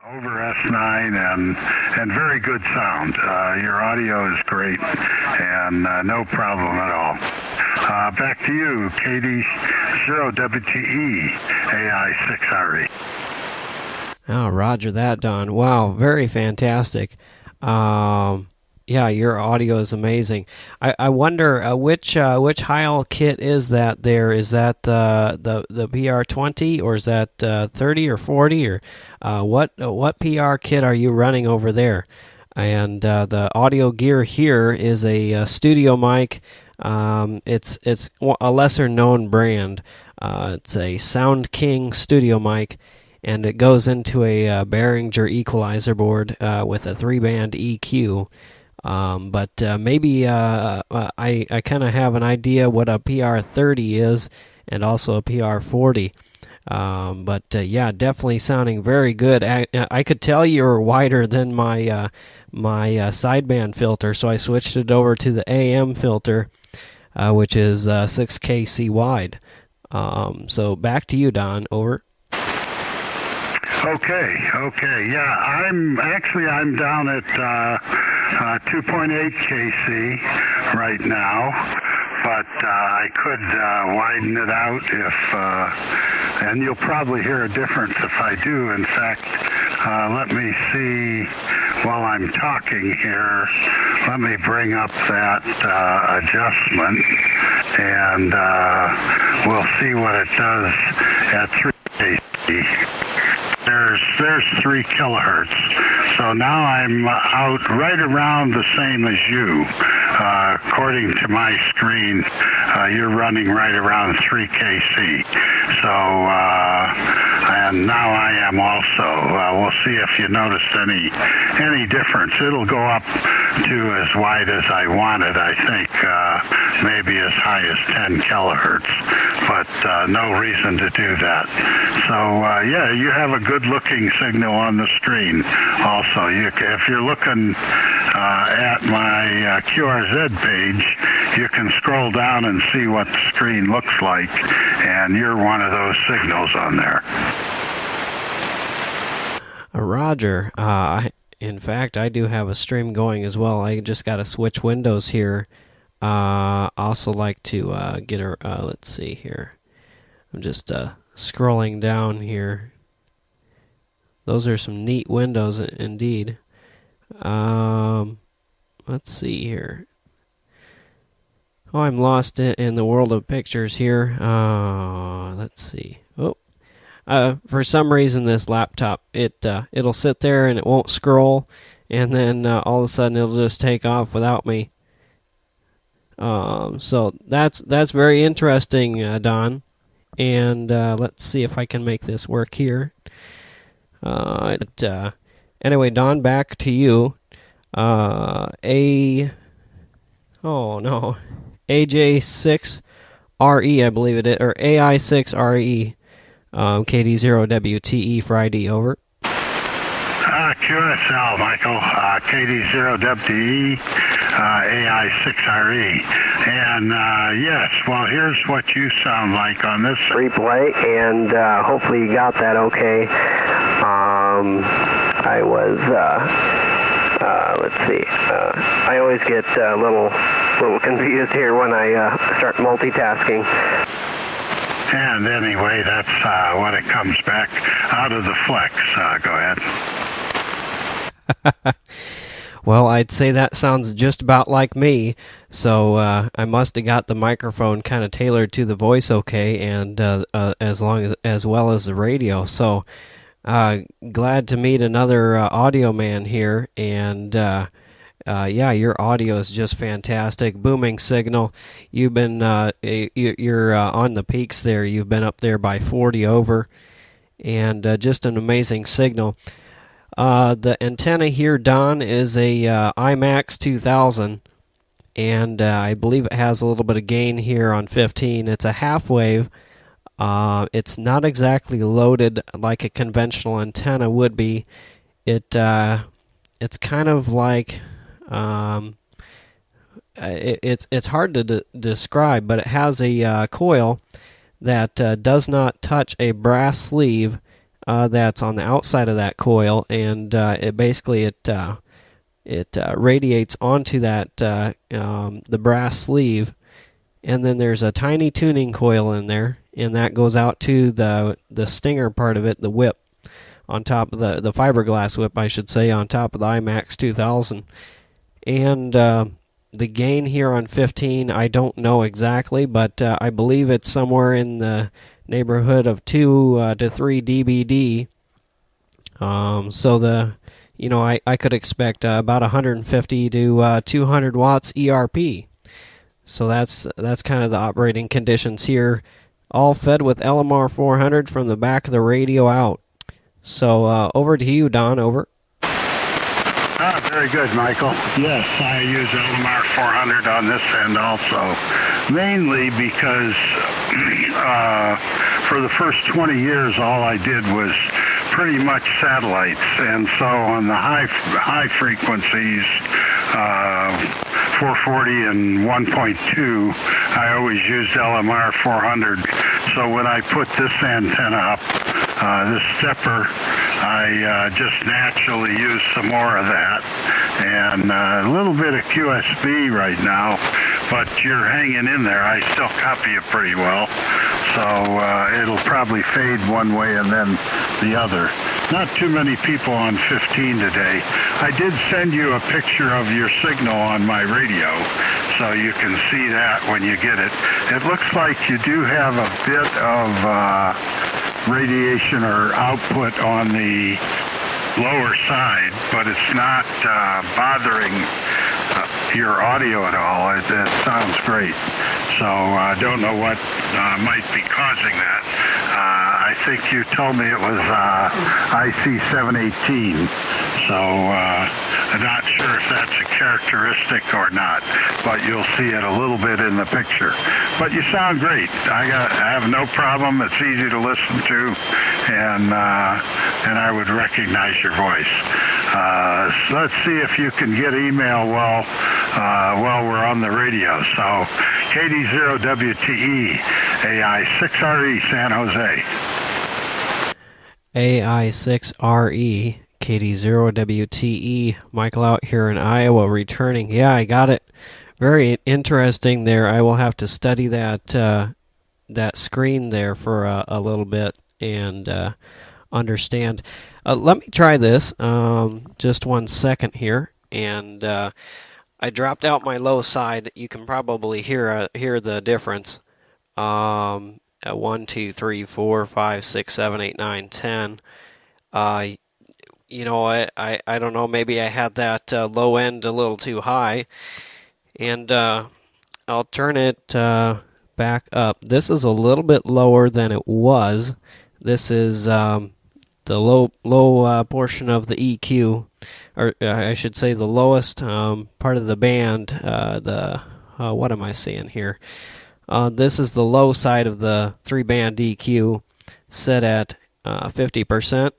Over S9 and very good sound. Your audio is great and no problem at all. Back to you, KD0WTE AI6RE. Oh, roger that, Don. Wow, very fantastic. Yeah, your audio is amazing. I wonder which Heil kit is that there? Is that the PR20 or is that 30 or 40 or what PR kit are you running over there? And the audio gear here is a studio mic. It's a lesser known brand. It's a Sound King studio mic. And it goes into a Behringer equalizer board with a 3-band EQ. But maybe I kind of have an idea what a PR30 is and also a PR40. But yeah, definitely sounding very good. I could tell you're wider than my sideband filter, so I switched it over to the AM filter, which is 6kC wide. So back to you, Don. Over. Okay. Yeah, I'm down at 2.8 kc right now, but I could widen it out if, and you'll probably hear a difference if I do. In fact, let me see while I'm talking here. Let me bring up that adjustment, and we'll see what it does at 3 kc. There's 3 kilohertz. So now I'm out right around the same as you. According to my screen, you're running right around 3 kc. So, and now I am also. We'll see if you noticed any difference. It'll go up to as wide as I want it, I think, maybe as high as 10 kilohertz, but no reason to do that. So, yeah, you have a good-looking signal on the screen also. If you're looking at my QRZ page, you can scroll down and see what the screen looks like, and you're one of those signals on there. Roger. In fact, I do have a stream going as well. I just got to switch windows here. Also like to get a, let's see here. I'm just scrolling down here. Those are some neat windows indeed. Let's see here. Oh, I'm lost in the world of pictures here. Let's see. Oh, for some reason this laptop, it'll sit there and it won't scroll, and then all of a sudden it'll just take off without me. So that's very interesting, Don. And let's see if I can make this work here. Anyway, Don, back to you. AJ6RE, I believe it is, or AI6RE, KD0WTE Friday, over. QSL, Michael, KD0WTE, AI6RE. And yes, well, here's what you sound like on this replay, and hopefully you got that okay. I was, let's see, I always get a little confused here when I start multitasking. And anyway, that's when it comes back out of the flex. Go ahead. Well, I'd say that sounds just about like me, so I must have got the microphone kind of tailored to the voice okay, and as well as the radio. So glad to meet another audio man here, and yeah, your audio is just fantastic. Booming signal. You've been you're on the peaks there. You've been up there by 40 over, and just an amazing signal. The antenna here, Don, is a IMAX 2000, and I believe it has a little bit of gain here on 15. It's a half wave. It's not exactly loaded like a conventional antenna would be. It's kind of like it's hard to describe, but it has a coil that does not touch a brass sleeve that's on the outside of that coil, and it basically radiates onto that the brass sleeve, and then there's a tiny tuning coil in there, and that goes out to the stinger part of it, the whip, on top of the fiberglass whip, I should say, on top of the IMAX 2000. And the gain here on 15, I don't know exactly, but I believe it's somewhere in the neighborhood of 2 to 3 dBd. So I could expect about 150 to 200 watts ERP. So that's kind of the operating conditions here, all fed with LMR 400 from the back of the radio out. So over to you, Don. Over. Very good, Michael. Yes, I use LMR 400 on this end also, mainly because for the first 20 years all I did was pretty much satellites, and so on the high frequencies, 440 and 1.2, I always used LMR 400. So when I put this antenna up, this stepper, I just naturally use some more of that, and a little bit of QSB right now, but you're hanging in there. I still copy it pretty well, so it'll probably fade one way and then the other. Not too many people on 15 today. I did send you a picture of your signal on my radio, so you can see that when you get it. It looks like you do have a bit of radiation or output on the lower side, but it's not bothering your audio at all. It sounds great. So I don't know what might be causing that. I think you told me it was IC718. So I'm not sure if that's a characteristic or not, but you'll see it a little bit in the picture. But you sound great. I have no problem. It's easy to listen to, and I would recognize your voice. So let's see if you can get email while we're on the radio. So KD0WTE, AI6RE, San Jose. AI6RE, KD0WTE, Michael out here in Iowa returning. Yeah, I got it. Very interesting there. I will have to study that screen there for a little bit and understand. Let me try this. Just 1 second here, and I dropped out my low side. You can probably hear the difference. 1, 2, 3, 4, 5, 6, 7, 8, 9, 10. I don't know. Maybe I had that low end a little too high, and I'll turn it back up. This is a little bit lower than it was. This is the low portion of the EQ, or I should say the lowest part of the band. What am I saying here? This is the low side of the 3-band EQ, set at 50%,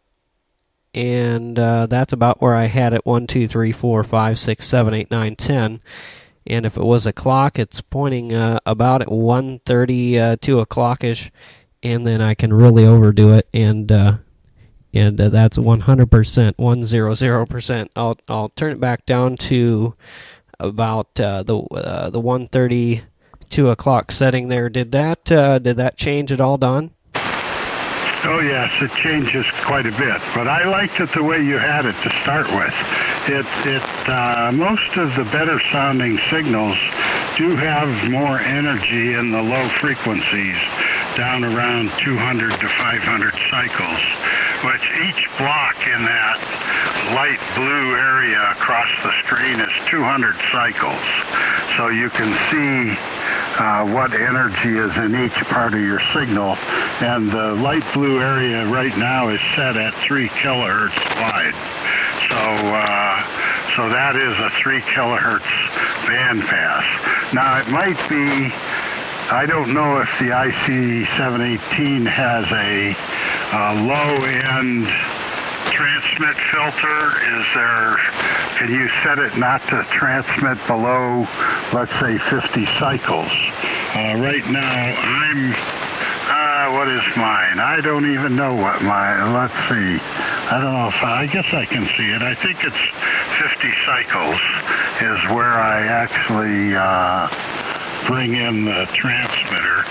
and that's about where I had it. 1, 2, 3, 4, 5, 6, 7, 8, 9, 10. And if it was a clock, it's pointing about at 1:30, 2 o'clock-ish, and then I can really overdo it, and that's 100%, 100%. I'll turn it back down to about the 1:30, 2 o'clock setting there. Did that change at all, Don? Oh yes, it changes quite a bit, but I liked it the way you had it to start with. Most of the better sounding signals do have more energy in the low frequencies, down around 200 to 500 cycles, which each block in that light blue area across the screen is 200 cycles. So you can see what energy is in each part of your signal, and the light blue area right now is set at 3 kilohertz wide. So that is a 3 kilohertz bandpass. Now it might be, I don't know if the IC718 has a low-end transmit filter. Can you set it not to transmit below, let's say, 50 cycles? Right now what is mine? I don't even know what let's see. I don't know I guess I can see it. I think it's 50 cycles is where I actually bring in the transmitter.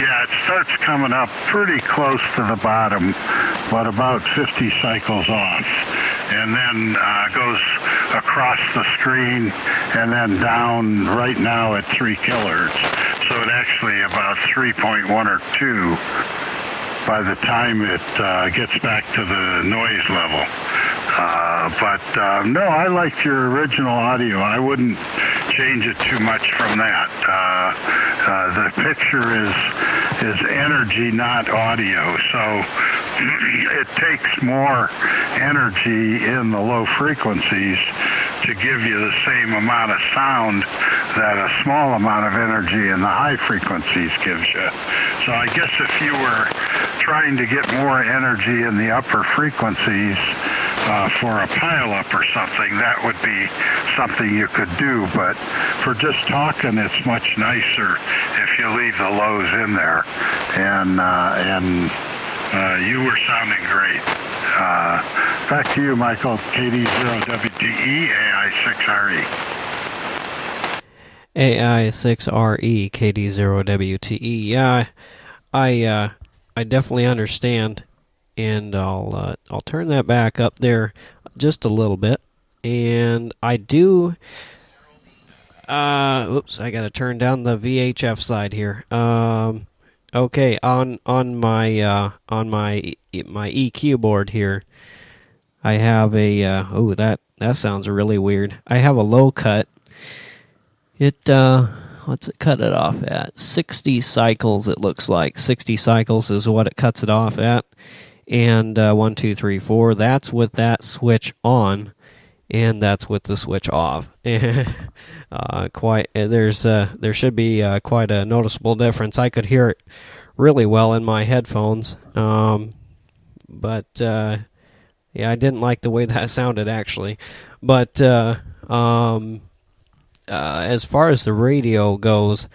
Yeah, it starts coming up pretty close to the bottom, but about 50 cycles off, and then goes across the screen and then down right now at 3 kilohertz. So it actually about 3.1 or 2 by the time it gets back to the noise level. But no, I liked your original audio. I wouldn't change it too much from that. The picture is energy, not audio. So it takes more energy in the low frequencies to give you the same amount of sound that a small amount of energy in the high frequencies gives you. So I guess if you were trying to get more energy in the upper frequencies for a pileup or something, that would be something you could do. But for just talking, it's much nicer if you leave the lows in there. And you were sounding great. Back to you, Michael. KD0WTE, AI6RE. AI6RE, KD0WTE. Yeah, I definitely understand, and I'll turn that back up there just a little bit. And I do. Oops, I gotta turn down the VHF side here. Okay, on my EQ board here, I have a that sounds really weird. I have a low cut. It what's it cut it off at? 60 cycles. It looks like 60 cycles is what it cuts it off at. And 1, 2, 3, 4. That's with that switch on, and that's with the switch off. There should be quite a noticeable difference. I could hear it really well in my headphones, but yeah, I didn't like the way that sounded actually. But as far as the radio goes,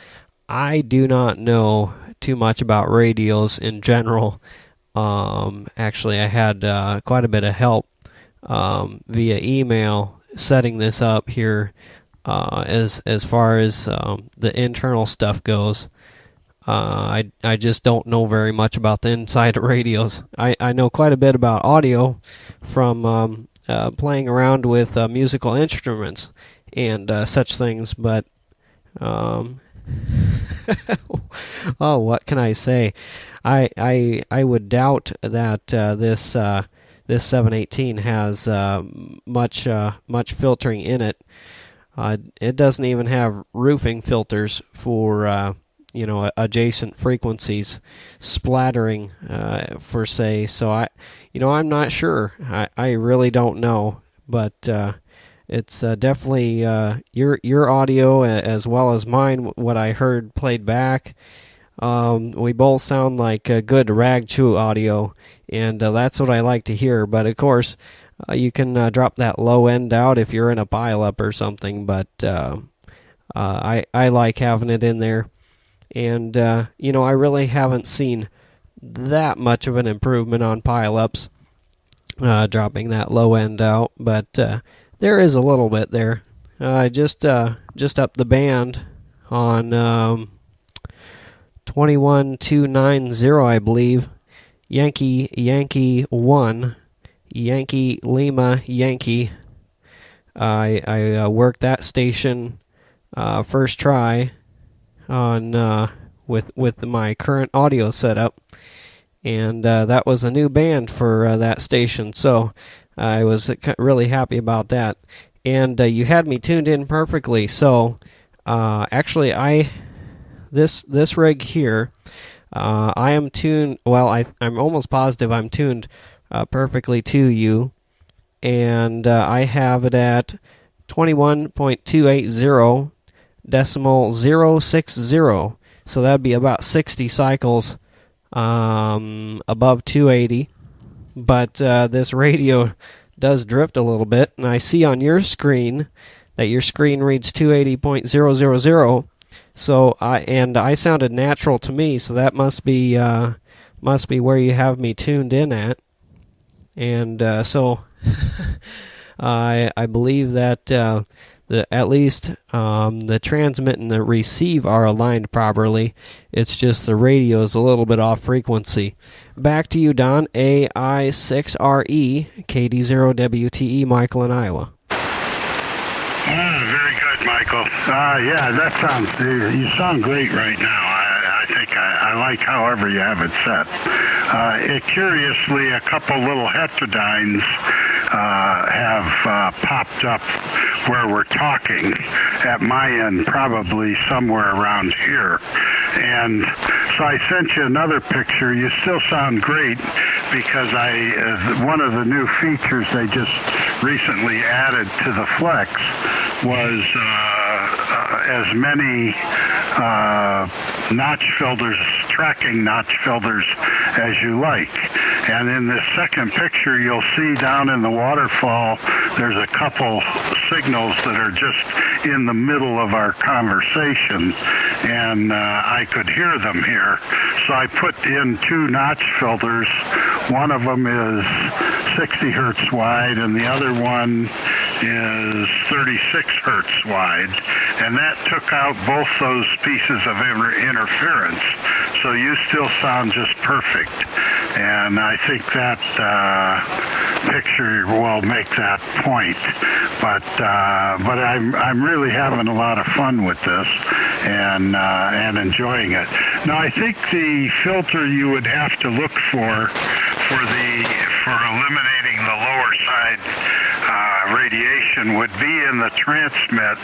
I do not know too much about radios in general. Actually, I had quite a bit of help via email setting this up here. As far as the internal stuff goes, I just don't know very much about the inside of radios. I know quite a bit about audio from playing around with musical instruments and such things, but oh, what can I say? I would doubt that this 718 has much filtering in it. It doesn't even have roofing filters for adjacent frequencies splattering for say. So I'm not sure. I really don't know, but it's definitely your audio as well as mine. What I heard played back, we both sound like good rag chew audio, and that's what I like to hear. But of course, you can drop that low end out if you're in a pileup or something. But I like having it in there, and I really haven't seen that much of an improvement on pileups, dropping that low end out, but there is a little bit there. Just up the band on 21290, I believe. Yankee 1, Yankee Lima Yankee. I worked that station first try on with my current audio setup, and that was a new band for that station, so I was really happy about that. And you had me tuned in perfectly. So actually, this rig here, I am tuned. Well, I'm almost positive I'm tuned perfectly to you, and I have it at 21.280 decimal 060. So that'd be about 60 cycles above 280. But this radio does drift a little bit, and I see on your screen that your screen reads 280.000. So I sounded natural to me, so that must be must be where you have me tuned in at. And so I believe that at least the transmit and the receive are aligned properly. It's just the radio is a little bit off frequency. Back to you, Don. AI6RE, KD0WTE, Michael in Iowa. Very good, Michael. Yeah, that sounds, you sound great right now. I think I like however you have it set. Curiously, a couple little heterodynes have popped up where we're talking at my end, probably somewhere around here. And so I sent you another picture. You still sound great because one of the new features they just recently added to the Flex was as many notch filters, tracking notch filters as you like. And in this second picture, you'll see down in the waterfall, there's a couple signals that are just in the middle of our conversation, and I could hear them here. So I put in two notch filters. One of them is 60 hertz wide, and the other one is 36 hertz wide, and that took out both those pieces of interference. So you still sound just perfect, and I think that picture will make that point. But I'm really having a lot of fun with this and enjoying it. Now I think the filter you would have to look for eliminating the lower side radiation would be in the transmit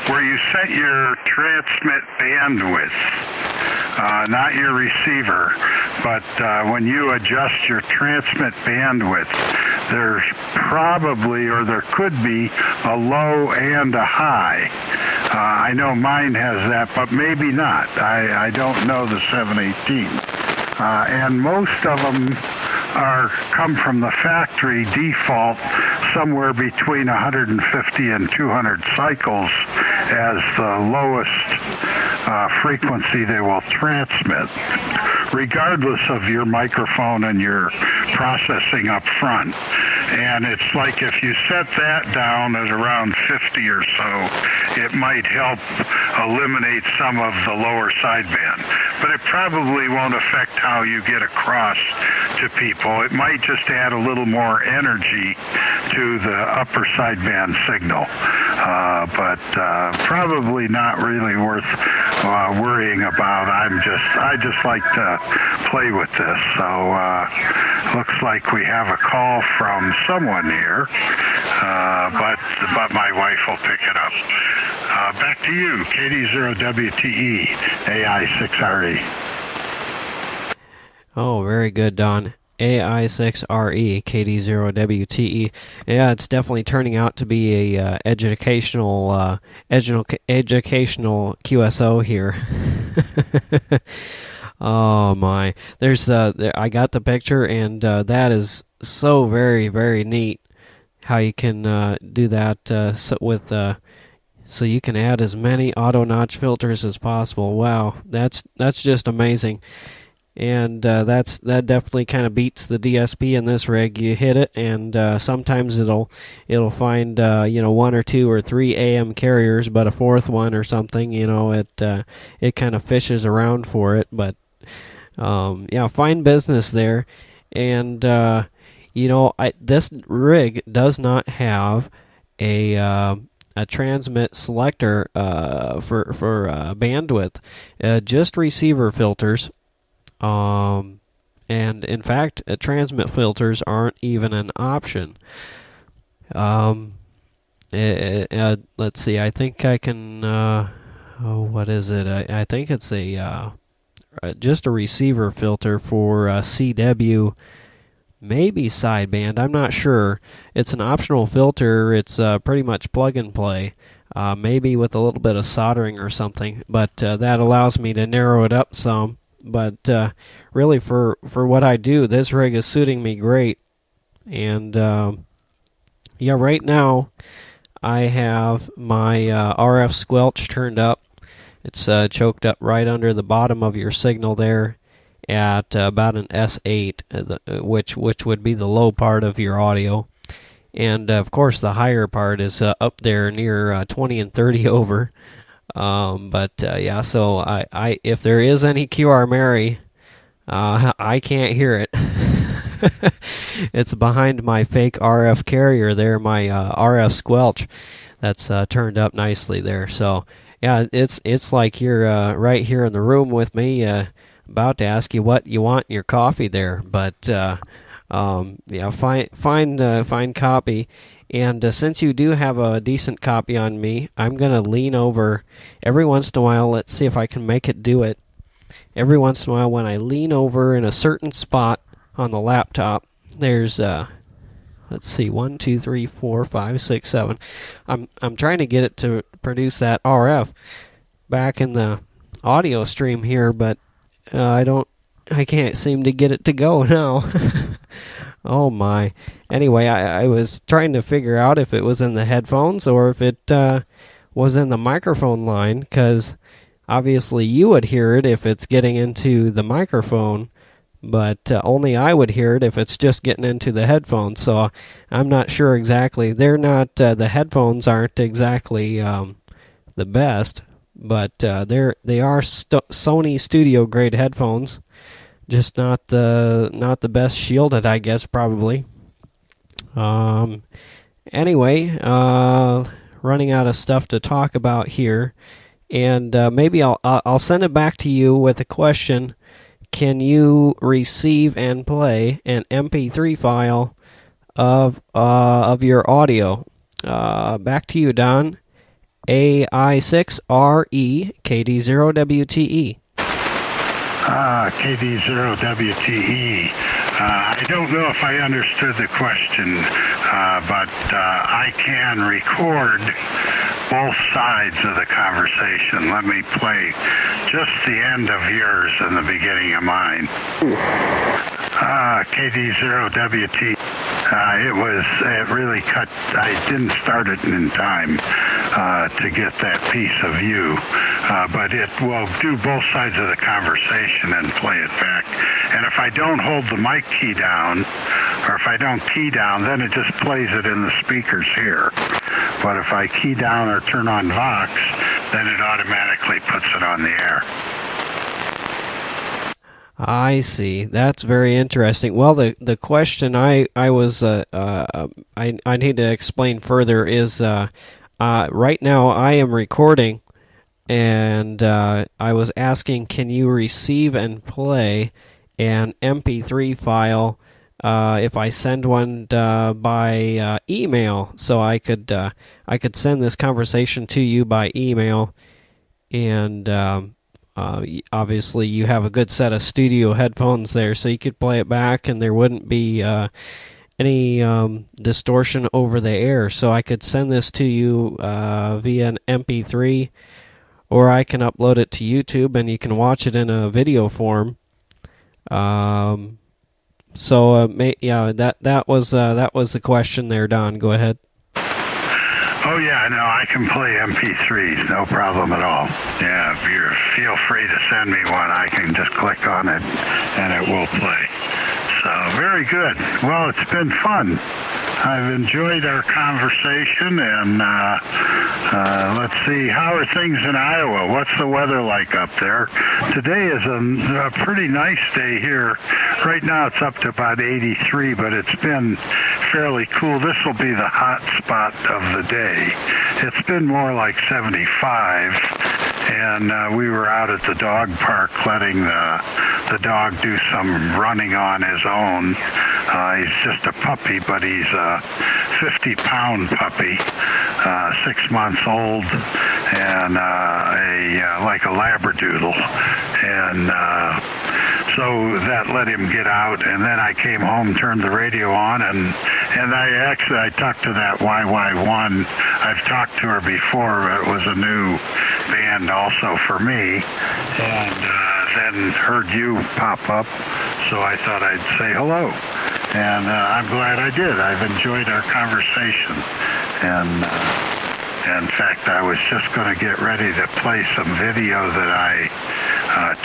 where you set your transmit bandwidth, not your receiver, but when you adjust your transmit bandwidth, there's probably, or there could be, a low and a high. I know mine has that, but maybe not. I don't know the 718. And most of them come from the factory default somewhere between 150 and 200 cycles as the lowest frequency they will transmit, regardless of your microphone and your processing up front. And it's like if you set that down at around 50 or so, it might help eliminate some of the lower sideband. But it probably won't affect how you get across to people. It might just add a little more energy to the upper sideband signal. But probably not really worth worrying about. I just like to play with this. So looks like we have a call from someone here, but my wife will pick it up. Back to you, KD0WTE, AI6RE. Oh, very good, Don. AI6RE, KD0WTE. Yeah, it's definitely turning out to be a educational QSO here. Oh my! I got the picture, and that is so very, very neat. How you can do that so you can add as many auto notch filters as possible. Wow, that's just amazing. And that definitely kind of beats the DSP in this rig. You hit it, and sometimes it'll find one or two or three AM carriers, but a fourth one or something. It kind of fishes around for it. But fine business there. And this rig does not have a transmit selector for bandwidth, just receiver filters. And in fact, transmit filters aren't even an option. Let's see. I think I can. What is it? I think it's just a receiver filter for CW, maybe sideband. I'm not sure. It's an optional filter. It's pretty much plug and play. Maybe with a little bit of soldering or something. But that allows me to narrow it up some. But really, for what I do, this rig is suiting me great. And right now I have my RF squelch turned up. It's choked up right under the bottom of your signal there, at about an S8, which would be the low part of your audio. And of course, the higher part is up there near 20 and 30 over. Yeah, so I if there is any QR Mary, I can't hear it. It's behind my fake RF carrier there, my RF squelch that's turned up nicely there. So yeah, it's like you're right here in the room with me, about to ask you what you want in your coffee there. But yeah, fine copy. And since you do have a decent copy on me, I'm going to lean over every once in a while. Let's see if I can make it do it. Every once in a while when I lean over in a certain spot on the laptop, there's, let's see, 1, 2, 3, 4, 5, 6, 7. I'm trying to get it to produce that RF back in the audio stream here, but I can't seem to get it to go now. Oh my. Anyway, I was trying to figure out if it was in the headphones or if it was in the microphone line, because obviously you would hear it if it's getting into the microphone, but only I would hear it if it's just getting into the headphones. So I'm not sure exactly. They're not, the headphones aren't exactly the best, but they are Sony studio grade headphones. Just not the best shielded, I guess, probably. Anyway, running out of stuff to talk about here, and maybe I'll send it back to you with a question. Can you receive and play an MP3 file of your audio? Back to you, Don. AI6RE KD0WTE. KD0WTE. I don't know if I understood the question, but I can record both sides of the conversation. Let me play just the end of yours and the beginning of mine. KD0WT. It really cut. I didn't start it in time to get that piece of you, but it will do both sides of the conversation and play it back. And if I don't hold the mic key down, or if I don't key down, then it just plays it in the speakers here. But if I key down or turn on Vox, then it automatically puts it on the air. I see. That's very interesting. Well, the question I need to explain further is right now I am recording, and I was asking, can you receive and play an MP3 file if I send one by email? So I could send this conversation to you by email, and obviously you have a good set of studio headphones there, so you could play it back and there wouldn't be any distortion over the air. So I could send this to you via an MP3, or I can upload it to YouTube and you can watch it in a video form. Yeah, that was the question there, Don. Go ahead. Oh yeah, no, I can play MP3s, no problem at all. Yeah, if you feel free to send me one, I can just click on it and it will play. So very good. Well, it's been fun. I've enjoyed our conversation, and let's see, how are things in Iowa? What's the weather like up there? Today is a pretty nice day here. Right now it's up to about 83, but it's been fairly cool. This will be the hot spot of the day. It's been more like 75, and we were out at the dog park letting the dog do some running on his own. He's just a puppy, but he's a 50-pound puppy, 6 months old, and like a Labradoodle. And so that let him get out, and then I came home, turned the radio on, and I talked to that YY1. I've talked to her before. It was a new band also for me, and then heard you pop up, so I thought I'd say hello. And I'm glad I did. I've enjoyed our conversation, and In fact, I was just going to get ready to play some video that I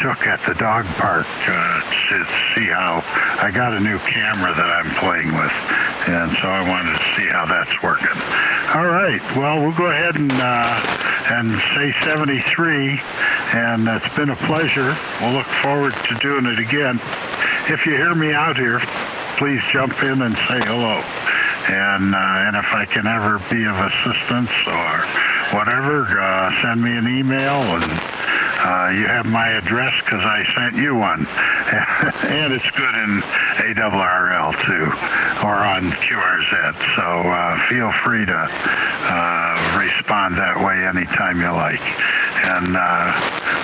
took at the dog park to see how I got a new camera that I'm playing with, and so I wanted to see how that's working. All right, well, we'll go ahead and say 73, and it's been a pleasure. We'll look forward to doing it again. If you hear me out here, please jump in and say hello. And if I can ever be of assistance or whatever, send me an email, and you have my address because I sent you one. And it's good in ARRL too, or on QRZ. So feel free to respond that way anytime you like. And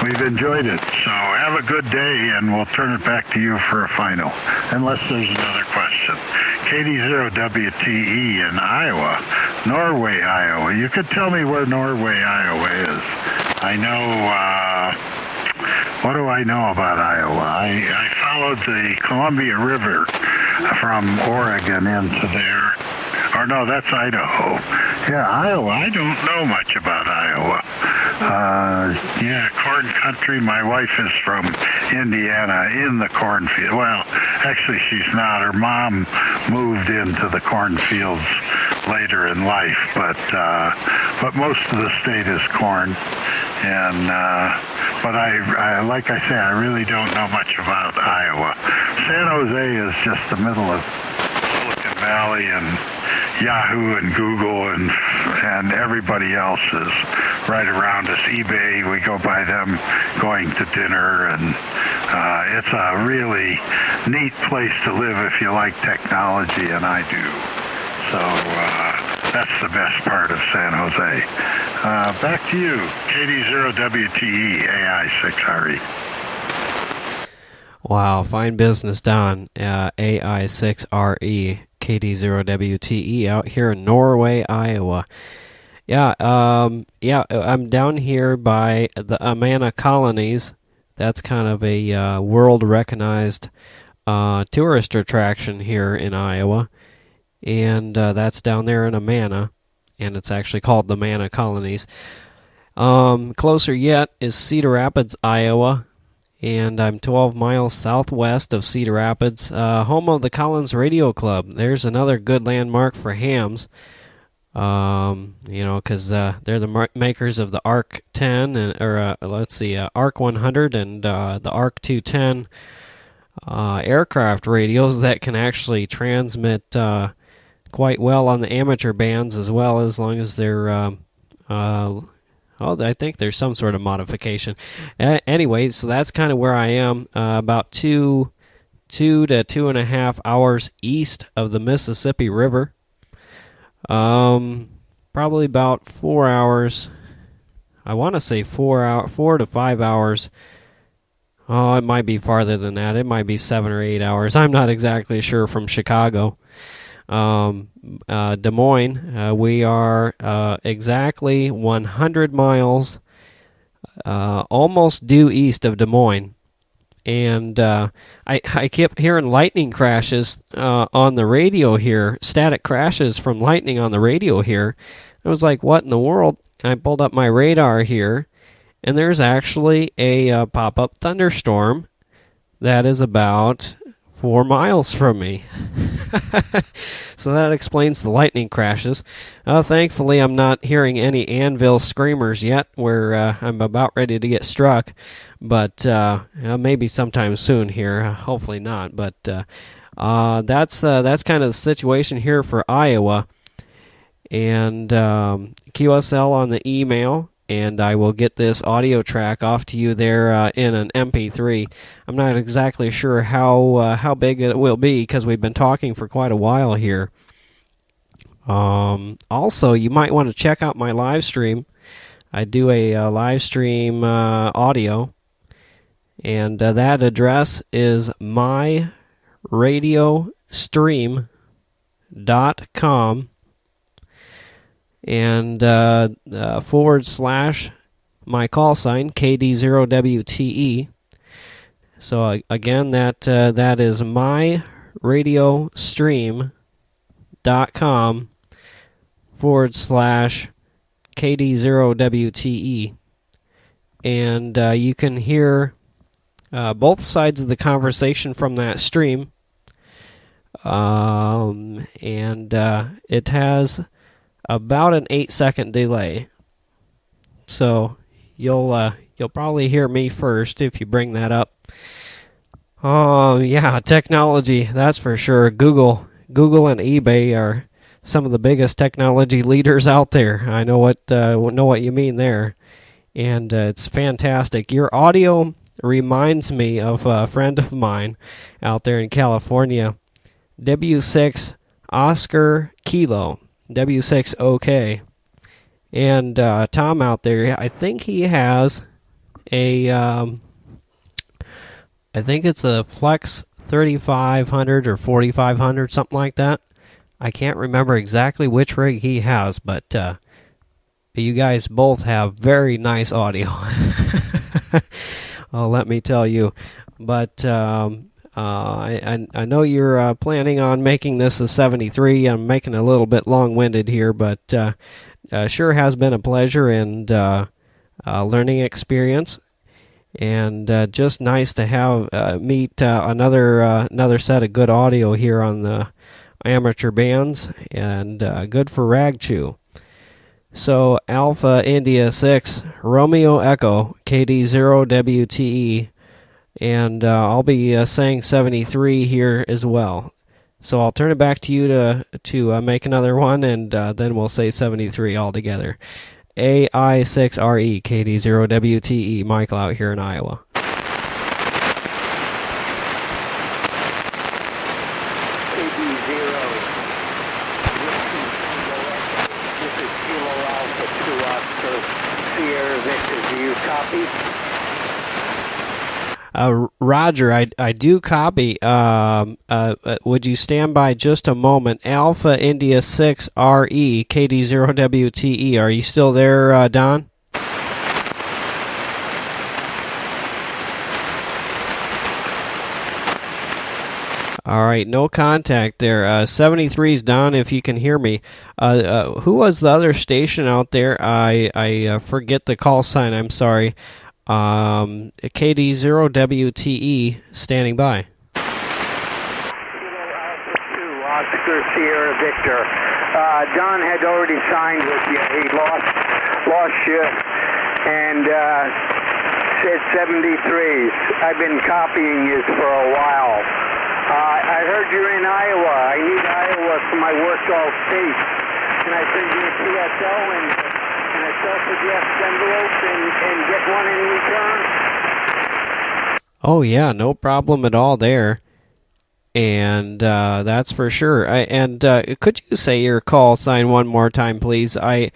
we've enjoyed it. So have a good day, and we'll turn it back to you for a final, unless there's another question. KD0WTE in Iowa, Norway, Iowa. You could tell me where Norway, Iowa is. I know, what do I know about Iowa? I followed the Columbia River from Oregon into there. Or no, that's Idaho. Yeah, Iowa. I don't know much about Iowa. Yeah, corn country. My wife is from Indiana, in the cornfield. Well, actually, she's not. Her mom moved into the cornfields later in life, but most of the state is corn. And but I like I say, I really don't know much about Iowa. San Jose is just the middle of Silicon Valley, and Yahoo and Google and everybody else is right around us. eBay, we go by them going to dinner, and it's a really neat place to live if you like technology, and I do. So that's the best part of San Jose. Back to you, KD0WTE AI6RE. Wow, fine business done. AI6RE, KD0WTE out here in Norway, Iowa. Yeah, I'm down here by the Amana colonies. That's kind of a world-recognized tourist attraction here in Iowa. And that's down there in Amana, and it's actually called the Amana colonies. Closer yet is Cedar Rapids, Iowa, and I'm 12 miles southwest of Cedar Rapids, home of the Collins Radio Club. There's another good landmark for hams, because they're the makers of the ARC 10, ARC 100 and the ARC 210 aircraft radios that can actually transmit quite well on the amateur bands, as long as they're I think there's some sort of modification. Anyway, so that's kind of where I am, about 2 to 2.5 hours east of the Mississippi River. Probably about 4 hours. I want to say 4 to 5 hours. Oh, it might be farther than that. It might be 7 or 8 hours. I'm not exactly sure from Chicago. Des Moines, we are exactly 100 miles almost due east of Des Moines. And I kept hearing lightning crashes on the radio here, static crashes from lightning on the radio here. I was like, what in the world? And I pulled up my radar here, and there's actually a pop-up thunderstorm that is about 4 miles from me. So that explains the lightning crashes. Thankfully, I'm not hearing any anvil screamers yet, where I'm about ready to get struck. But maybe sometime soon here. Hopefully not. But that's kind of the situation here for Iowa. And QSL on the email. And I will get this audio track off to you there in an MP3. I'm not exactly sure how big it will be, because we've been talking for quite a while here. Also, you might want to check out my live stream. I do a live stream audio, and that address is myradiostream.com. And / my call sign, KD0WTE. So again, that is myradiostream.com / KD0WTE. And you can hear both sides of the conversation from that stream. And it has about an 8-second delay. So you'll probably hear me first if you bring that up. Oh yeah, technology, that's for sure. Google and eBay are some of the biggest technology leaders out there. I know what you mean there, and it's fantastic. Your audio reminds me of a friend of mine out there in California, W6 Oscar Kilo, W6 OK, and Tom out there. I think he has a I think it's a Flex 3500 or 4500, something like that. I can't remember exactly which rig he has, but you guys both have very nice audio. Oh, let me tell you. But I know you're planning on making this a 73. I'm making it a little bit long-winded here, but sure has been a pleasure and learning experience. And just nice to have meet another set of good audio here on the amateur bands, and good for Ragchew. So Alpha India 6 Romeo Echo KD0WTE, and I'll be saying 73 here as well. So I'll turn it back to you to make another one, and then we'll say 73 altogether. AI6RE KD0WTE, Michael out here in Iowa. KD0. This is Kilo Alpha 2 Oscar Sierra Victor. Do you copy? Roger, I do copy. Would you stand by just a moment? Alpha India 6RE KD0WTE. Are you still there, Don? All right, no contact there. 73's Don, if you can hear me. Who was the other station out there? I forget the call sign. I'm sorry. KD0WTE standing by. Kilo Alpha 2 Oscar Sierra Victor. Don had already signed with you. He lost you and said 73s. I've been copying you for a while. I heard you're in Iowa. I need Iowa for my work all state. Can I send you a TSL and a self-addressed envelope and get one in return? Oh yeah, no problem at all there. And that's for sure. Could you say your call sign one more time, please? I'm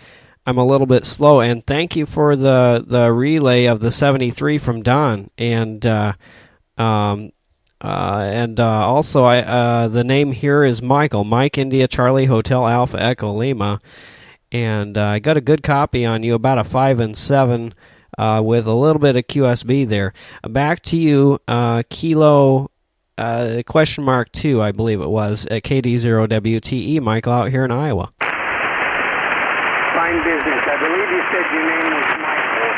a little bit slow. And thank you for the relay of the 73 from Don. And also, the name here is Michael, Mike India Charlie Hotel Alpha Echo Lima, and I got a good copy on you, about a 5 and 7, with a little bit of QSB there. Back to you, Kilo question mark 2, I believe it was, at KD0WTE, Michael out here in Iowa. Fine business. I believe you said your name was Michael.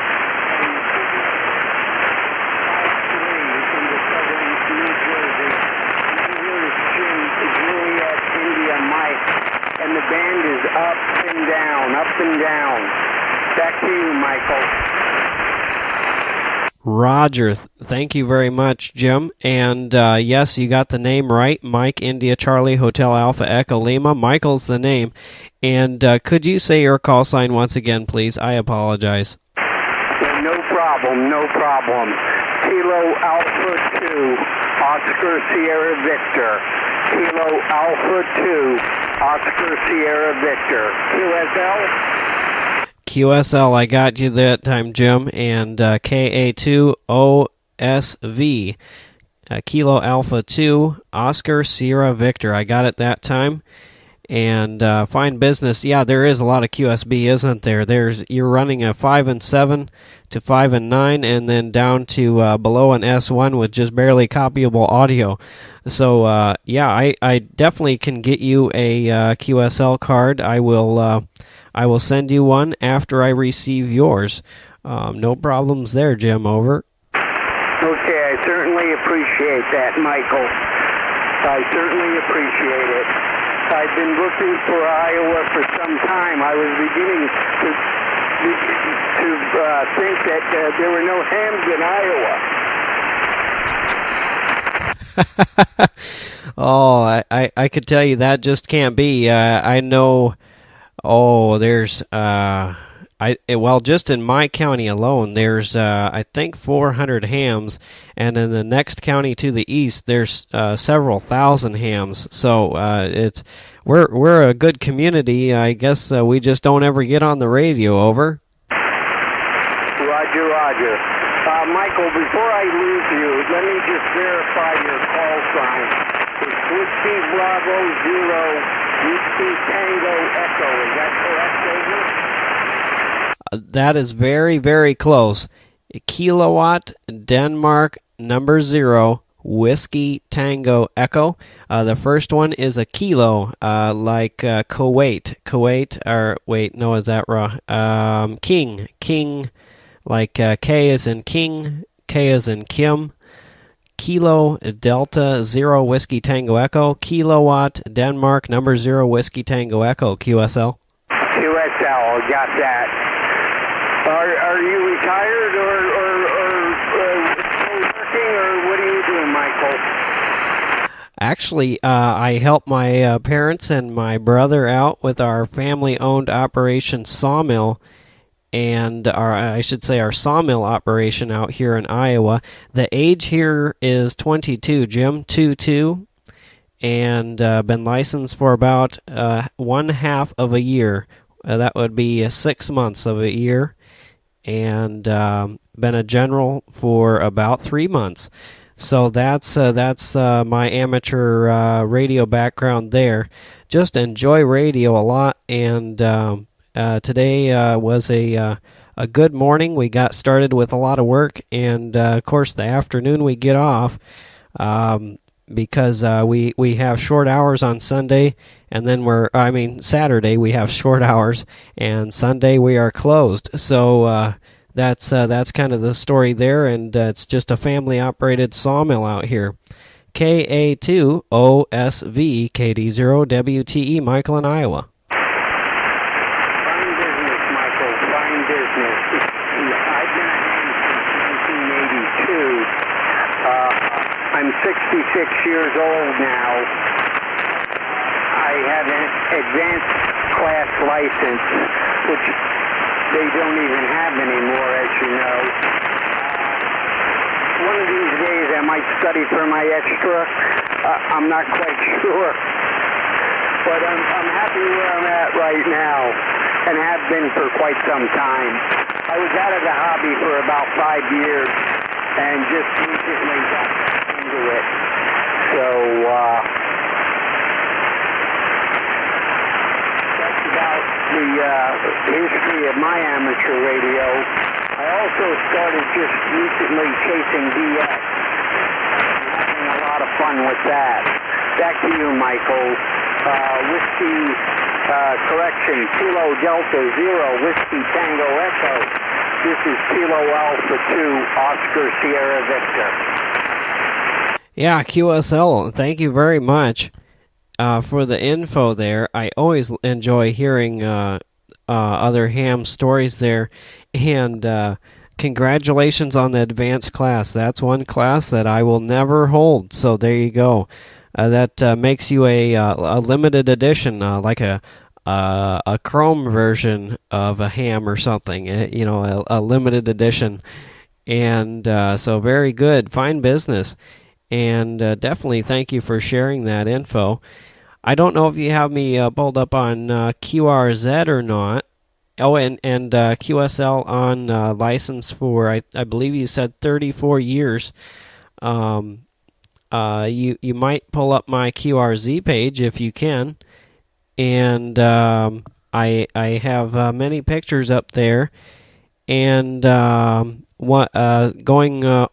And the band is up and down, up and down. Back to you, Michael. Roger. Thank you very much, Jim. And yes, you got the name right. Mike India Charlie Hotel Alpha Echo Lima. Michael's the name. And could you say your call sign once again, please? I apologize. Yeah, no problem, no problem. Kilo Alpha 2, Oscar Sierra Victor. Kilo Alpha 2, Oscar Sierra Victor. QSL? QSL, I got you that time, Jim. And KA2OSV, Kilo Alpha 2, Oscar Sierra Victor. I got it that time. And fine business. Yeah, there is a lot of QSB, isn't there? You're running a 5 and 7 to 5 and 9, and then down to below an S1 with just barely copyable audio. So yeah, I definitely can get you a QSL card. I will send you one after I receive yours. No problems there, Jim. Over. Okay, I certainly appreciate that, Michael. I certainly appreciate it. I've been looking for Iowa for some time. I was beginning to think that there were no hams in Iowa. Oh, I could tell you that just can't be. I know. Oh, there's well, just in my county alone, there's I think 400 hams, and in the next county to the east, there's several thousand hams. So we're a good community. I guess we just don't ever get on the radio. Over. Roger. Michael, before I lose you, let me just verify your call sign. It's Whiskey Bravo 0, Whiskey Tango Echo. Is that correct, over? That is very, very close. Kilowatt, Denmark, number 0, Whiskey Tango Echo. The first one is a kilo, like Kuwait. Kuwait, or wait, no, is that wrong? King, like K as in King, K as in Kim. Kilo Delta 0 Whiskey Tango Echo. Kilowatt, Denmark, number 0, Whiskey Tango Echo. QSL. QSL, got that. Are you retired or working, or what are you doing, Michael? Actually, I help my parents and my brother out with our family-owned operation sawmill, and our sawmill operation out here in Iowa. The age here is 22, Jim, 22, and been licensed for about 1/2 of a year. That would be 6 months of a year, and been a general for about 3 months. So that's my amateur radio background there. Just enjoy radio a lot, and today was a good morning. We got started with a lot of work, and of course the afternoon we get off because we have short hours on Sunday, and then Saturday we have short hours, and Sunday we are closed. So that's kind of the story there, and it's just a family-operated sawmill out here. KA2OSV, KD0WTE, Michael in Iowa. Fine business, Michael, fine business. I've been at home since 1982. I'm 66 years old now. I have an advanced class license, which they don't even have anymore, as you know. One of these days I might study for my extra. I'm not quite sure. But I'm happy where I'm at right now, and have been for quite some time. I was out of the hobby for about 5 years, and just recently got into it. So, that's about the history of my amateur radio. I also started just recently chasing BS. Having a lot of fun with that. Back to you, Michael. Whiskey, correction, Kilo Delta 0, Whiskey Tango Echo. This is Kilo Alpha 2, Oscar Sierra Victor. Yeah, QSL, thank you very much for the info there. I always enjoy hearing other ham stories there, and congratulations on the advanced class. That's one class that I will never hold, so there you go. That makes you a limited edition, like a Chrome version of a ham or something, a limited edition. And so very good, fine business. And definitely thank you for sharing that info. I don't know if you have me pulled up on QRZ or not. Oh, and QSL on license for, I believe you said 34 years. You might pull up my QRZ page if you can, and I have many pictures up there, and going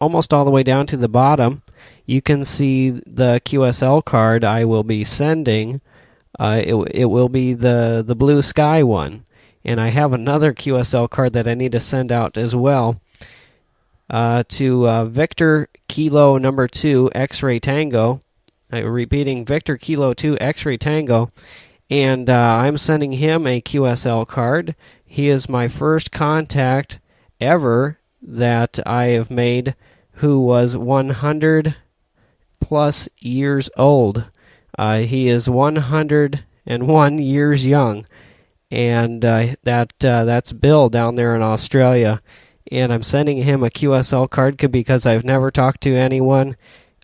almost all the way down to the bottom, you can see the QSL card I will be sending. It will be the blue sky one, and I have another QSL card that I need to send out as well to Victor Kilo number 2 X-Ray Tango. Repeating, Victor Kilo 2 X-Ray Tango, and I'm sending him a QSL card. He is my first contact ever that I have made who was 100 plus years old. He is 101 years young, and that's Bill down there in Australia. And I'm sending him a QSL card because I've never talked to anyone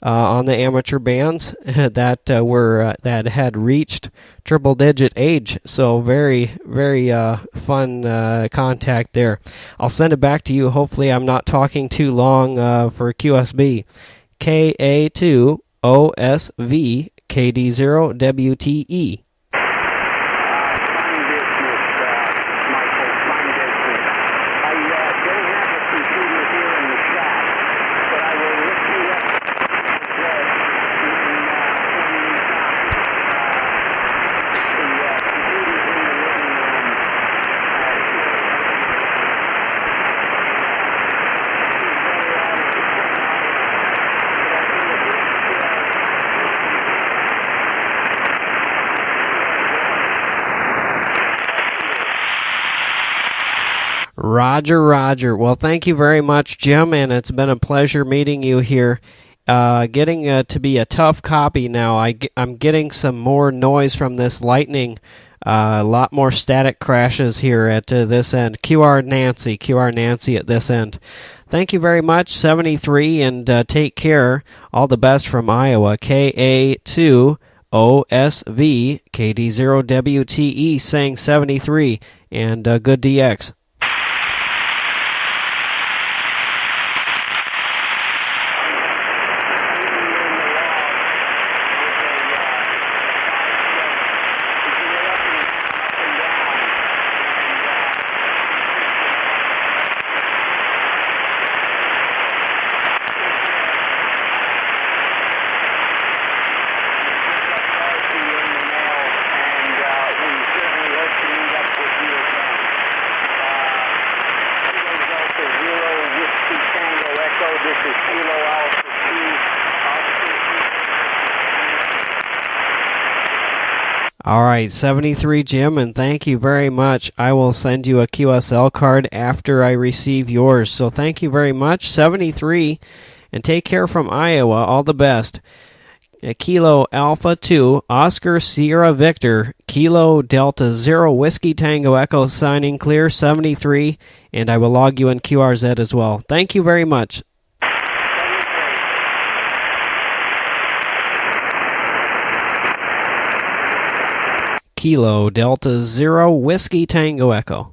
on the amateur bands that had reached triple-digit age. So very, very fun contact there. I'll send it back to you. Hopefully I'm not talking too long for QSB. KA2OSV KD0WTE. Roger. Well, thank you very much, Jim, and it's been a pleasure meeting you here. Getting to be a tough copy now. I'm getting some more noise from this lightning. A lot more static crashes here at this end. QR Nancy at this end. Thank you very much, 73, and take care. All the best from Iowa. KA2OSV KD0WTE saying 73, and good DX. All right, 73, Jim, and thank you very much. I will send you a QSL card after I receive yours. So thank you very much, 73, and take care from Iowa. All the best. Kilo Alpha 2, Oscar Sierra Victor, Kilo Delta 0, Whiskey Tango Echo signing clear, 73, and I will log you in QRZ as well. Thank you very much. Kilo Delta 0, Whiskey Tango Echo.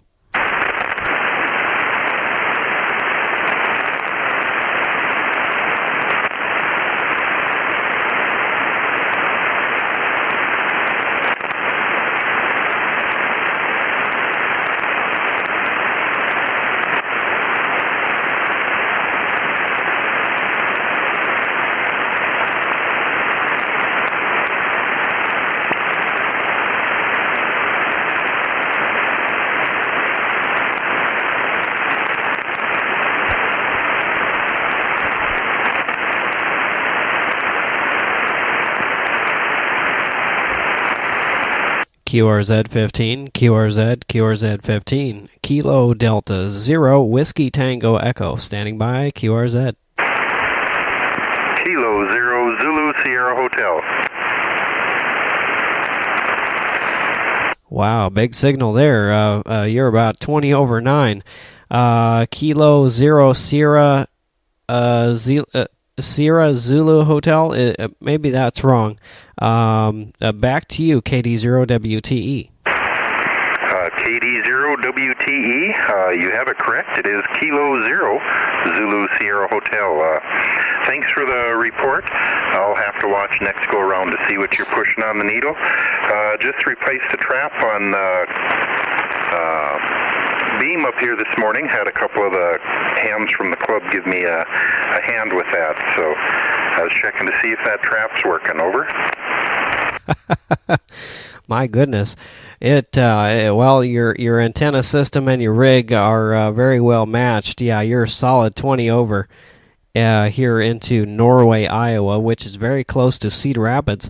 QRZ15, QRZ15, Kilo Delta 0, Whiskey Tango Echo, standing by, QRZ. Kilo 0, Zulu Sierra Hotel. Wow, big signal there. You're about 20 over 9. Kilo 0, Sierra Zulu Hotel. Maybe that's wrong. Back to you, KD0WTE. KD0WTE. You have it correct. It is Kilo Zero Zulu Sierra Hotel. Thanks for the report. I'll have to watch next go around to see what you're pushing on the needle. Just replaced the trap on beam up here this morning. Had a couple of the hams from the club give me a hand with that. So I was checking to see if that trap's working. Over. My goodness. Well, your antenna system and your rig are very well matched. Yeah, you're a solid 20 over here into Norway, Iowa, which is very close to Cedar Rapids.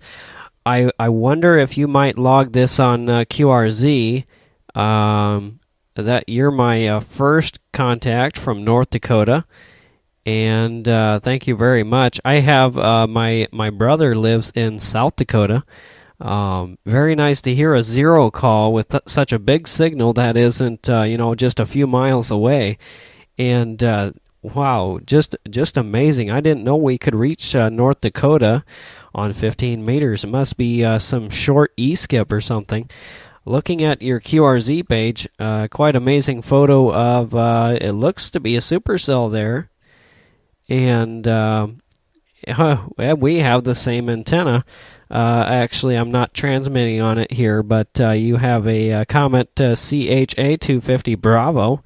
I wonder if you might log this on QRZ. That you're my first contact from North Dakota, and thank you very much. I have my brother lives in South Dakota. Very nice to hear a zero call with such a big signal that isn't just a few miles away, and wow, just amazing. I didn't know we could reach North Dakota on 15 meters. It must be some short E-skip or something. Looking at your QRZ page, quite amazing photo of, it looks to be a supercell there. And we have the same antenna. Actually, I'm not transmitting on it here, but you have a Comet CHA250 Bravo.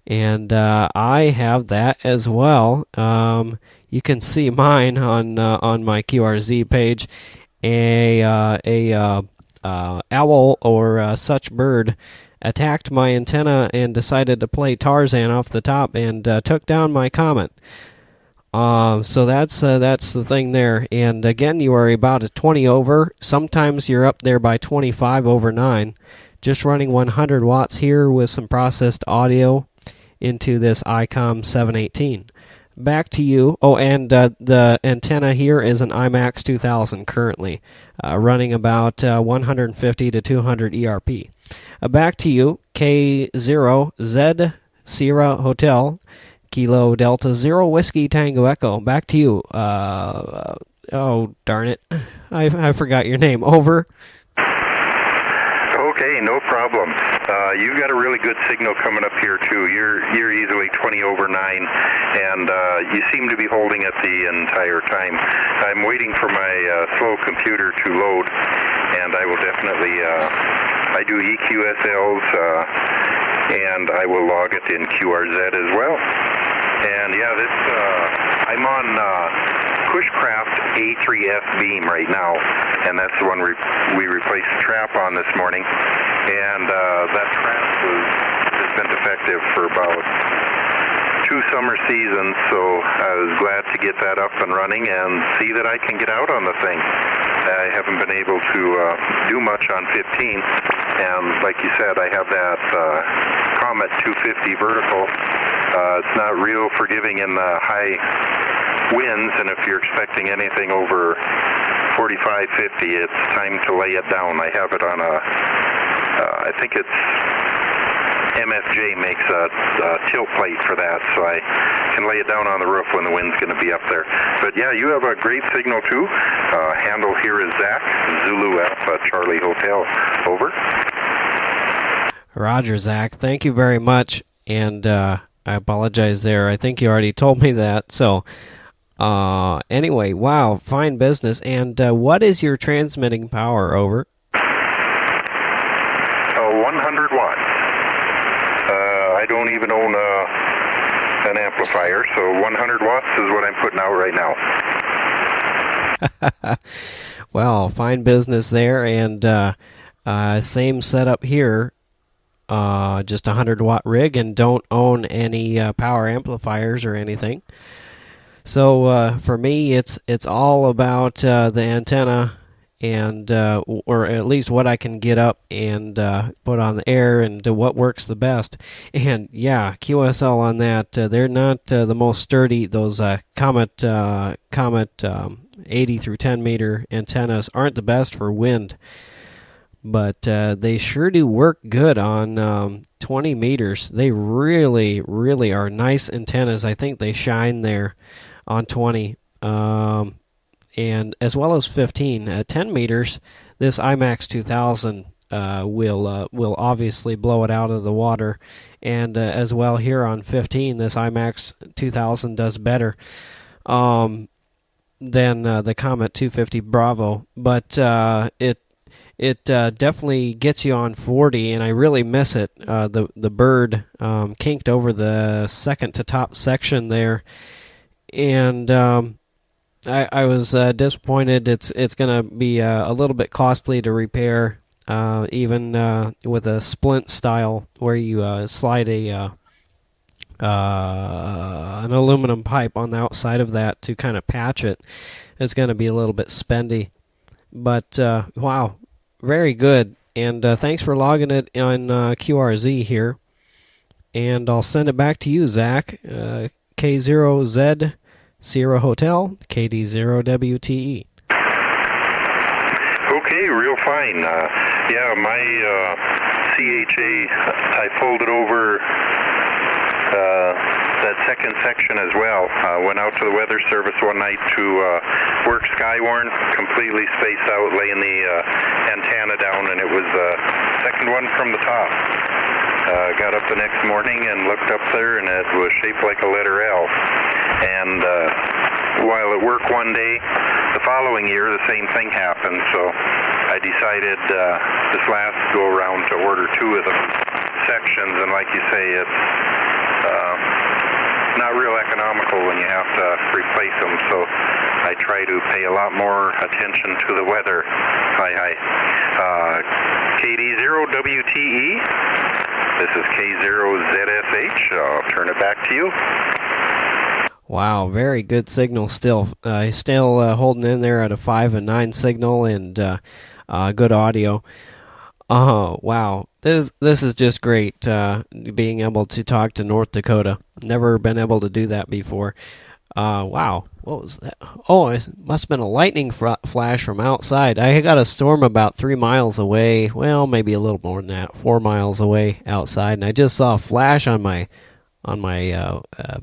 And I have that as well. You can see mine on my QRZ page. Owl or such bird attacked my antenna and decided to play Tarzan off the top and took down my Comet. So that's the thing there. And again, you are about a 20 over. Sometimes you're up there by 25 over 9. Just running 100 watts here with some processed audio into this ICOM 718. Back to you. Oh, and the antenna here is an IMAX 2000 currently, running about 150 to 200 ERP. Back to you. K0Z Sierra Hotel, Kilo Delta Zero Whiskey Tango Echo. Back to you. Oh, darn it. I forgot your name. Over. Okay, no problem. You've got a really good signal coming up here too. You're easily 20 over 9, and you seem to be holding it the entire time. I'm waiting for my slow computer to load, and I will definitely. I do EQSLs, and I will log it in QRZ as well. And yeah, I'm on Cushcraft A3F beam right now, and that's the one we replaced the trap on this morning. And that trap has been defective for about 2 summer seasons, so I was glad to get that up and running and see that I can get out on the thing. I haven't been able to do much on 15, and like you said, I have that Comet 250 vertical. It's not real forgiving in the high winds, and if you're expecting anything over 45, 50, it's time to lay it down. I have it on I think it's MFJ makes a tilt plate for that, so I can lay it down on the roof when the wind's going to be up there. But yeah, you have a great signal too. Handle here is Zach, Zulu Alpha Charlie Hotel. Over. Roger, Zach. Thank you very much, and I apologize there. I think you already told me that. So anyway, wow, fine business. And what is your transmitting power? Over. 100 watts. I don't even own an amplifier, so 100 watts is what I'm putting out right now. Well, fine business there, and same setup here. Just a 100-watt rig, and don't own any power amplifiers or anything. So for me, it's all about the antenna, and or at least what I can get up and put on the air, and what works the best. And yeah, QSL on that. They're not the most sturdy. Those Comet 80 through 10 meter antennas aren't the best for wind, but they sure do work good on 20 meters. They really, really are nice antennas. I think they shine there on 20. And as well as 15. At 10 meters, this IMAX 2000 will obviously blow it out of the water. And as well here on 15, this IMAX 2000 does better than the Comet 250 Bravo, but it definitely gets you on 40, and I really miss it. The bird kinked over the second to top section there, and I was disappointed. It's going to be a little bit costly to repair, even with a splint style where you slide an aluminum pipe on the outside of that to kind of patch it. It's going to be a little bit spendy, but wow. Very good, and thanks for logging it on QRZ here. And I'll send it back to you, Zach. K0Z Sierra Hotel, KD0WTE. Okay, real fine. Yeah, my CHA, I folded over that second section as well. Went out to the weather service one night to work Skywarn, completely spaced out, laying the antenna down, and it was the second one from the top. Got up the next morning and looked up there, and it was shaped like a letter L. And while it worked one day, the following year the same thing happened, so I decided this last go around to order 2 of the sections, and like you say, it's not real economical when you have to replace them, so I try to pay a lot more attention to the weather. Hi. KD0WTE, this is K0ZSH. I'll turn it back to you. Wow, very good signal still. Still holding in there at a 5 and 9 signal, and good audio. Wow. This is just great, being able to talk to North Dakota. Never been able to do that before. Wow, what was that? Oh, it must have been a lightning flash from outside. I got a storm about 3 miles away. Well, maybe a little more than that, 4 miles away outside, and I just saw a flash on my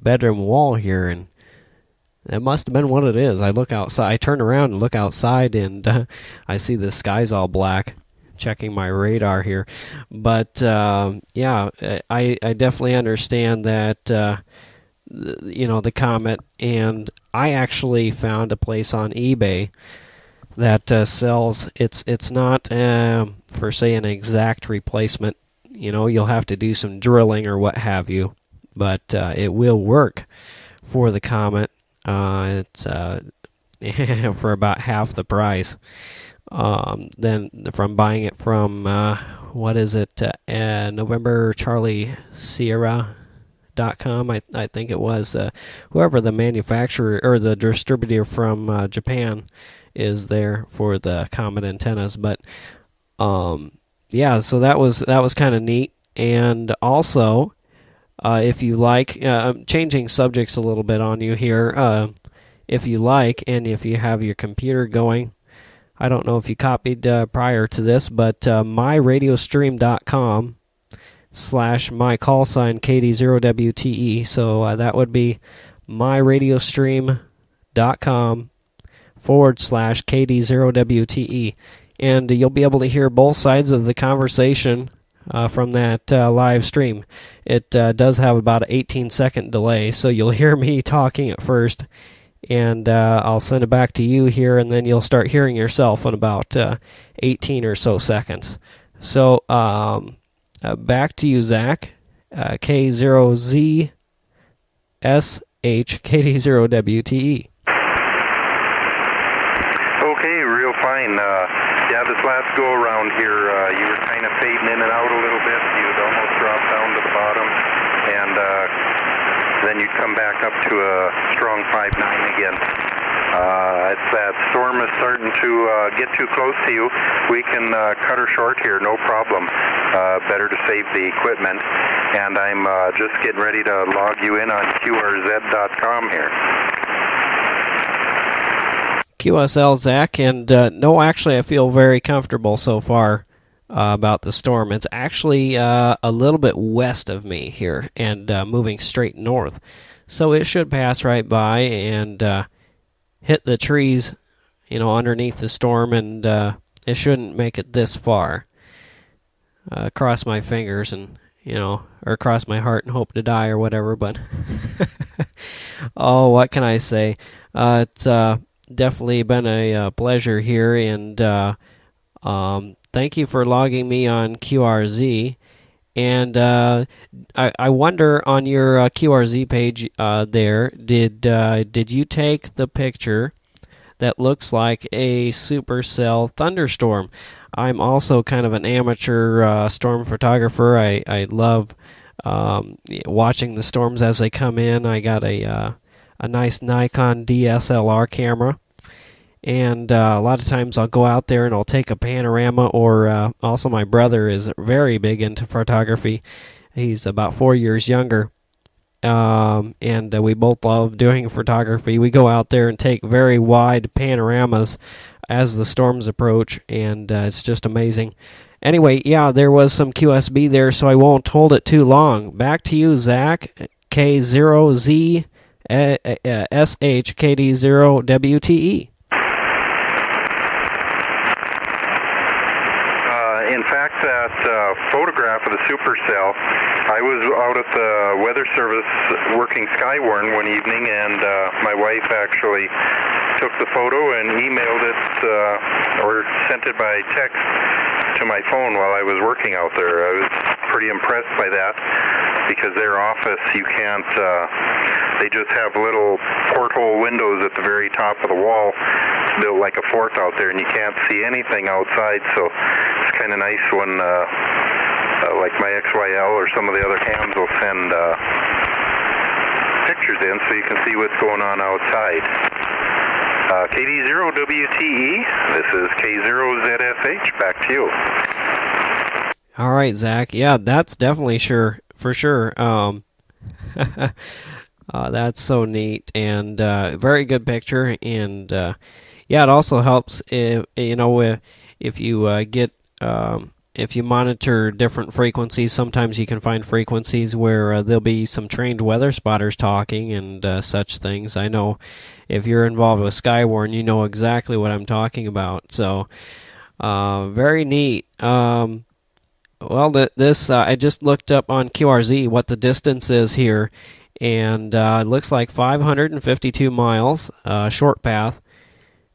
bedroom wall here, and it must have been what it is. I look outside. I turn around and look outside, and I see the sky's all black. Checking my radar here, but yeah, I definitely understand that the Comet, and I actually found a place on eBay that sells. It's not for say an exact replacement. You'll have to do some drilling or what have you, but it will work for the Comet. It's for about half the price. Then from buying it from November Charlie Sierra.com, I think it was whoever the manufacturer or the distributor from Japan is there for the Comet antennas. But yeah, so that was kind of neat. And also, if you like, changing subjects a little bit on you here, if you like, and if you have your computer going. I don't know if you copied prior to this, but myradiostream.com /my call sign KD0WTE. So that would be myradiostream.com /KD0WTE. And you'll be able to hear both sides of the conversation from that live stream. It does have about an 18-second delay, so you'll hear me talking at first. And I'll send it back to you here, and then you'll start hearing yourself in about 18 or so seconds. So back to you, Zach. K0ZSH, KD0WTE. Okay, real fine. Yeah, this last go around here, you were kind of fading in and out a little bit. You'd almost drop down to the bottom, and then you'd come back up to a strong 5.9 again. It's that storm is starting to get too close to you. We can cut her short here, no problem. Better to save the equipment. And I'm just getting ready to log you in on QRZ.com here. QSL, Zach, and no, actually I feel very comfortable so far about the storm. It's actually a little bit west of me here and moving straight north. So it should pass right by and hit the trees, underneath the storm, and it shouldn't make it this far. cross my fingers and, or cross my heart and hope to die or whatever, but oh, what can I say? It's definitely been a pleasure here, and thank you for logging me on QRZ. And I wonder, on your QRZ page there, did you take the picture that looks like a supercell thunderstorm? I'm also kind of an amateur storm photographer. I love watching the storms as they come in. I got a nice Nikon DSLR camera, and a lot of times I'll go out there and I'll take a panorama, or also my brother is very big into photography. He's about 4 years younger, and we both love doing photography. We go out there and take very wide panoramas as the storms approach, and it's just amazing. Anyway, yeah, there was some QSB there, so I won't hold it too long. Back to you, Zach. K0ZSH KD0WTE. In fact, that photograph of the supercell, I was out at the Weather Service working Skywarn one evening, and my wife actually took the photo and emailed it or sent it by text to my phone while I was working out there. I was pretty impressed by that, because their office, you can't, they just have little porthole windows at the very top of the wall. It's built like a fort out there, and you can't see anything outside, so it's kind of nice when like my XYL or some of the other cams will send pictures in so you can see what's going on outside. KD0WTE, this is K0ZSH, back to you. All right, Zach. Yeah, that's definitely for sure. That's so neat, and very good picture, and yeah, it also helps if you get if you monitor different frequencies. Sometimes you can find frequencies where there'll be some trained weather spotters talking and such things. I know if you're involved with Skywarn, you know exactly what I'm talking about. So very neat. Well, this I just looked up on QRZ what the distance is here, and it looks like 552 miles, short path.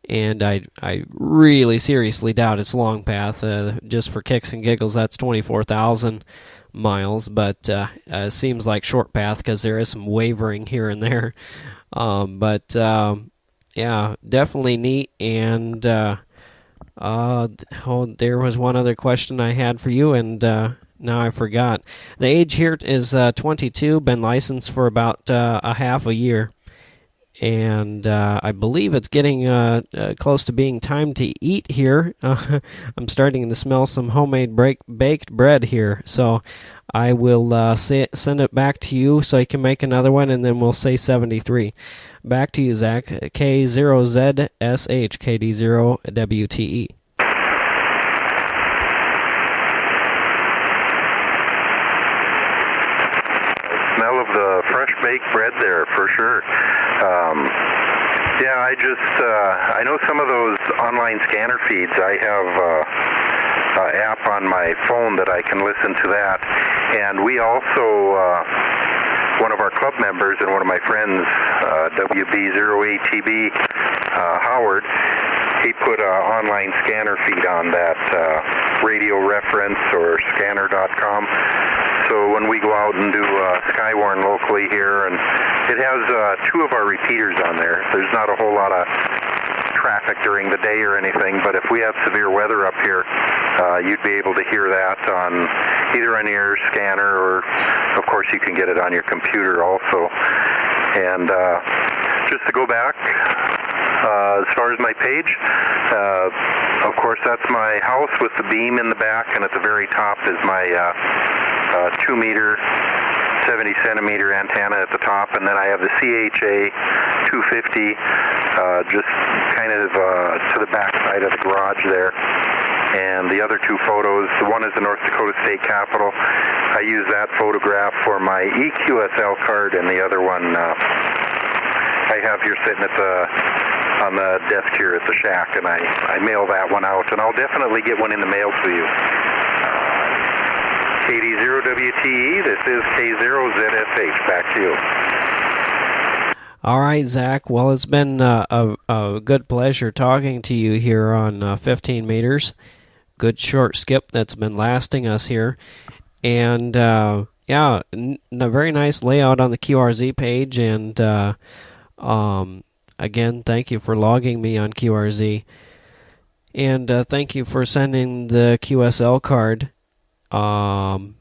And I really seriously doubt it's long path. Just for kicks and giggles, that's 24,000 miles. But it seems like short path because there is some wavering here and there. Yeah, definitely neat. And there was one other question I had for you, and now I forgot. The age here is 22. Been licensed for about a half a year. And I believe it's getting close to being time to eat here. I'm starting to smell some homemade baked bread here. So I will send it back to you so you can make another one, and then we'll say 73. Back to you, Zach. K0ZSH, KD0WTE. Smell of the fresh baked bread there, for sure. Yeah, I know some of those online scanner feeds. I have an app on my phone that I can listen to that. And we also, one of our club members and one of my friends, WB08TB, Howard, he put an online scanner feed on that radio reference or scanner.com. So when we go out and do Skywarn locally here, and it has two of our repeaters on there. There's not a whole lot of traffic during the day or anything, but if we have severe weather up here, you'd be able to hear that on either on your scanner, or of course you can get it on your computer also. And just to go back, as far as my page, of course that's my house with the beam in the back, and at the very top is my 2 meter 70 centimeter antenna at the top, and then I have the CHA 250 just kind of to the back side of the garage there. And the other two photos, the one is the North Dakota State Capitol. I use that photograph for my EQSL card, and the other one I have here sitting on the desk here at the shack, and I mail that one out, and I'll definitely get one in the mail to you. KD0WTE, this is K0ZSH. Back to you. All right, Zach. Well, it's been a good pleasure talking to you here on 15 meters. Good short skip that's been lasting us here. And, yeah, a very nice layout on the QRZ page. And, again, thank you for logging me on QRZ. And thank you for sending the QSL card. All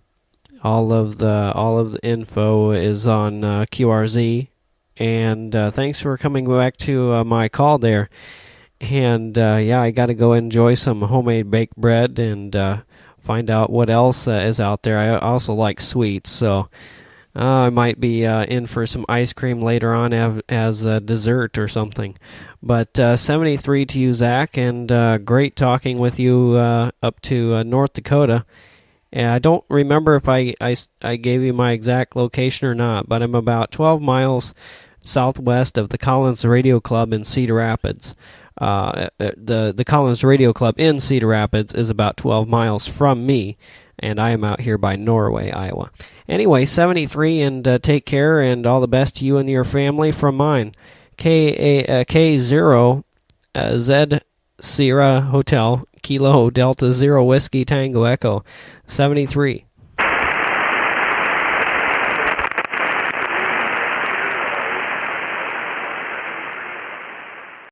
of the info is on QRZ. And thanks for coming back to my call there. And yeah, I got to go enjoy some homemade baked bread and find out what else is out there. I also like sweets, so I might be in for some ice cream later on as a dessert or something. But 73 to you, Zach, and great talking with you up to North Dakota. And I don't remember if I gave you my exact location or not, but I'm about 12 miles southwest of the Collins Radio Club in Cedar Rapids. The Collins Radio Club in Cedar Rapids is about 12 miles from me, and I am out here by Norway, Iowa. Anyway, 73, and take care, and all the best to you and your family from mine. K0Z Sierra Hotel, Kilo Delta Zero Whiskey Tango Echo, 73.